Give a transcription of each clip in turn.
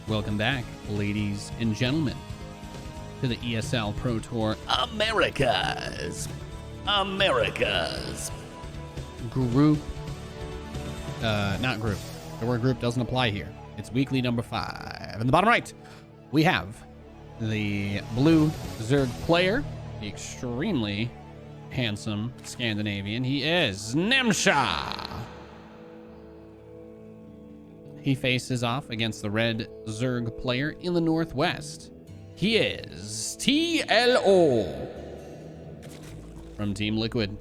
Welcome back, ladies and gentlemen, to the ESL Pro Tour Americas group. Not group. The word group doesn't apply here. It's weekly number 5. In the bottom right, we have the blue Zerg player, the extremely handsome Scandinavian. He is Namshar. He faces off against the red Zerg player in the northwest. He is TLO from Team Liquid.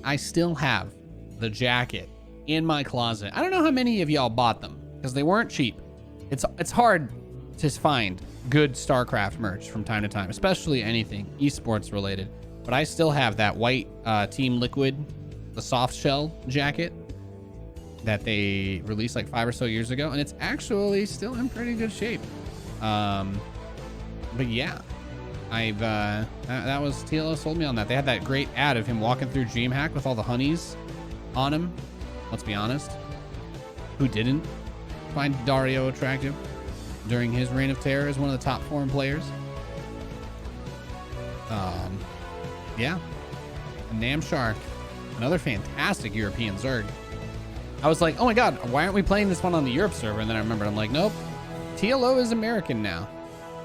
I still have the jacket in my closet. I don't know how many of y'all bought them because they weren't cheap. It's hard to find good StarCraft merch from time to time, especially anything esports related. But I still have that white Team Liquid, the soft shell jacket that they released like 5 or so years ago, and it's actually still in pretty good shape. But yeah, that was TLO sold me on that. They had that great ad of him walking through DreamHack with all the honeys on him. Let's be honest, who didn't find Dario attractive during his reign of terror as one of the top foreign players? Yeah, Namshar, another fantastic European Zerg. I was like, oh my god, why aren't we playing this one on the Europe server? And then I remembered, I'm like, nope, TLO is American now.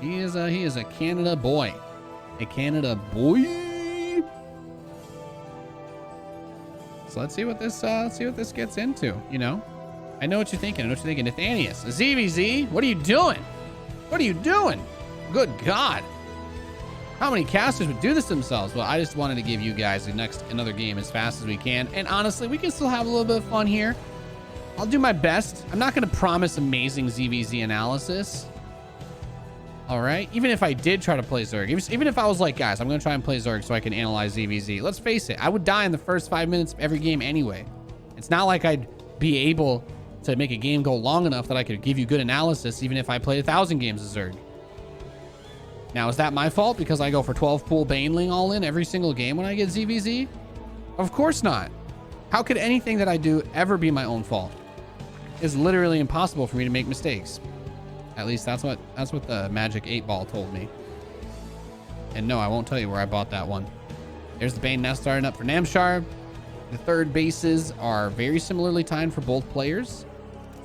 He is a Canada boy. A Canada boy. So let's see what this gets into, you know? I know what you're thinking. Nathanias, ZvZ, what are you doing? What are you doing? Good God. How many casters would do this themselves? Well, I just wanted to give you guys another game as fast as we can. And honestly, we can still have a little bit of fun here. I'll do my best. I'm not going to promise amazing ZvZ analysis. All right. Even if I did try to play Zerg, even if I was like, guys, I'm going to try and play Zerg so I can analyze ZvZ. Let's face it. I would die in the first 5 minutes of every game anyway. It's not like I'd be able to make a game go long enough that I could give you good analysis, even if I played 1,000 games of Zerg. Now, is that my fault because I go for 12 pool Baneling all in every single game when I get ZvZ? Of course not. How could anything that I do ever be my own fault? It's literally impossible for me to make mistakes. At least that's what the Magic 8 Ball told me. And no, I won't tell you where I bought that one. There's the Bane nest starting up for Namshar. The third bases are very similarly timed for both players.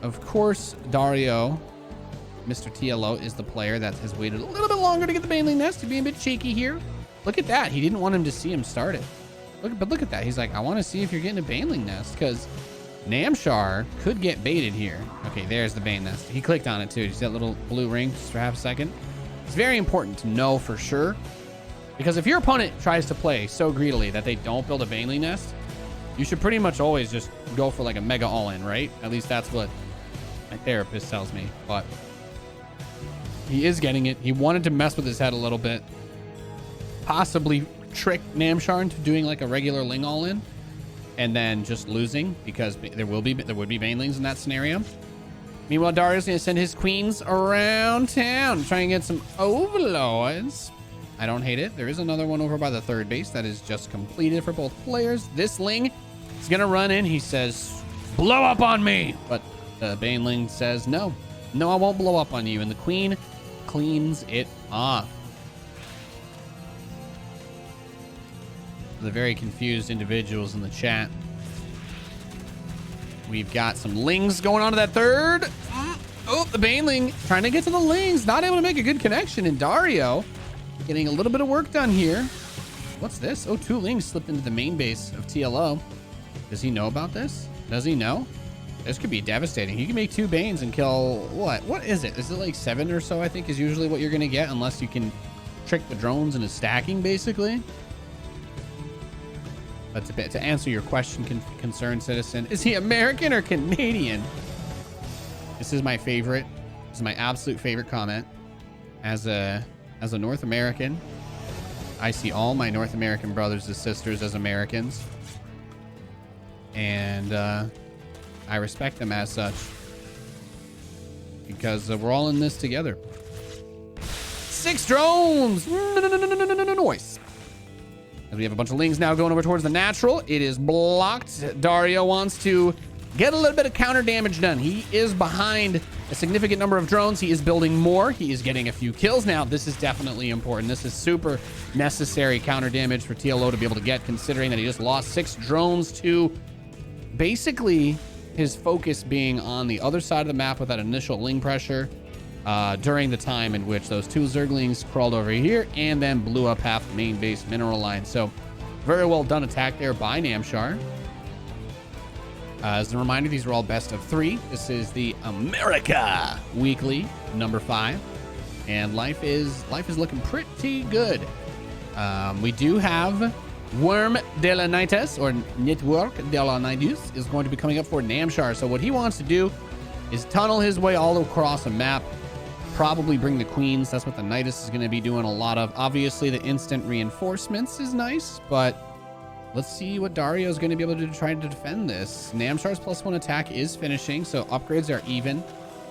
Of course, Dario, Mr. TLO, is the player that has waited a little bit longer to get the Baneling nest, to be a bit cheeky here. Look at that. He didn't want him to see him start it. Look at that. He's like, I want to see if you're getting a Baneling nest, because Namshar could get baited here. Okay, there's the Bane nest. He clicked on it too. You see that little blue ring just for half a second? It's very important to know for sure, because if your opponent tries to play so greedily that they don't build a Baneling nest, you should pretty much always just go for like a mega all-in, right? At least that's what my therapist tells me. But he is getting it. He wanted to mess with his head a little bit, possibly trick Namshar into doing like a regular Ling all-in and then just losing, because there would be Banelings in that scenario. Meanwhile, Dario's gonna send his queens around town, try and get some overlords. I don't hate it. There is another one over by the third base that is just completed for both players. This Ling is gonna run in. He says, blow up on me. But the Baneling says, no, I won't blow up on you. And the queen cleans it off. The very confused individuals in the chat. We've got some Lings going on to that third. Oh, the Baneling trying to get to the Lings. Not able to make a good connection. And Dario getting a little bit of work done here. What's this? Oh, 2 Lings slipped into the main base of TLO. Does he know about this? Does he know? This could be devastating. He can make 2 Banes and kill what? What is it? Is it like 7 or so, I think, is usually what you're going to get, unless you can trick the drones into stacking, basically. But to answer your question, concerned citizen, is he American or Canadian? This is my favorite. This is my absolute favorite comment. As a North American, I see all my North American brothers and sisters as Americans. And I respect them as such, because we're all in this together. 6 drones! Noise. As we have a bunch of Lings now going over towards the natural. It is blocked. Dario wants to get a little bit of counter damage done. He is behind a significant number of drones. He is building more. He is getting a few kills now. This is definitely important. This is super necessary counter damage for TLO to be able to get, considering that he just lost 6 drones to basically his focus being on the other side of the map with that initial ling pressure during the time in which those 2 Zerglings crawled over here and then blew up half the main base mineral line. So very well done attack there by Namshar. As a reminder, these are all best of 3. This is the America Weekly, number 5. And life is looking pretty good. We do have Worm de la Nightes, or Network de la Nidus, is going to be coming up for Namshar. So what he wants to do is tunnel his way all across a map, probably bring the queens. That's what the Nidus is going to be doing a lot of. Obviously, the instant reinforcements is nice, but let's see what Dario is going to be able to do to try to defend this. Namshar's +1 attack is finishing, so upgrades are even.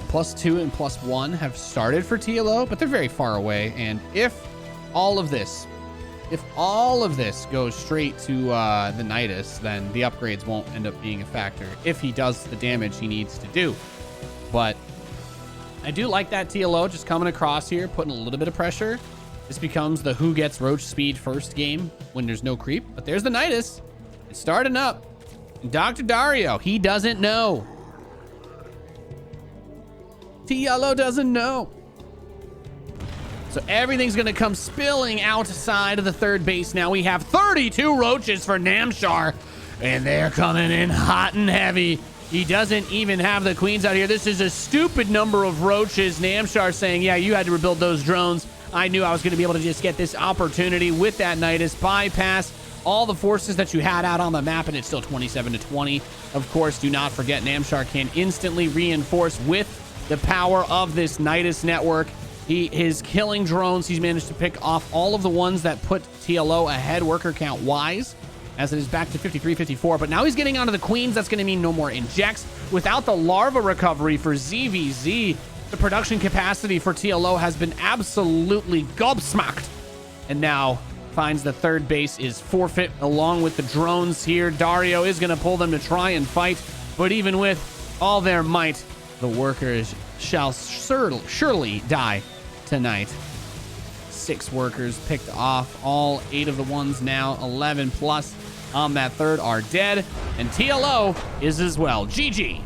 +2 and +1 have started for TLO, but they're very far away. And if all of this goes straight to the Nidus, then the upgrades won't end up being a factor if he does the damage he needs to do. But I do like that TLO just coming across here, putting a little bit of pressure. This becomes the who gets roach speed first game when there's no creep. But there's the Nidus. It's starting up. And Dr. Dario, he doesn't know. TLO doesn't know. So everything's going to come spilling outside of the third base. Now we have 32 roaches for Namshar. And they're coming in hot and heavy. He doesn't even have the queens out here. This is a stupid number of roaches. Namshar saying, yeah, you had to rebuild those drones. I knew I was going to be able to just get this opportunity with that Nidus, bypass all the forces that you had out on the map, and it's still 27-20. Of course, do not forget Namshar can instantly reinforce with the power of this Nidus network. He is killing drones. He's managed to pick off all of the ones that put TLO ahead worker count wise, as it is back to 53-54. But now he's getting onto the queens. That's going to mean no more injects. Without the larva recovery for ZvZ, the production capacity for TLO has been absolutely gobsmacked. And now finds the third base is forfeit along with the drones here. Dario is going to pull them to try and fight. But even with all their might, the workers shall surely die tonight. 6 workers picked off. All 8 of the ones now, 11 plus on that third, are dead. And TLO is as well. GG.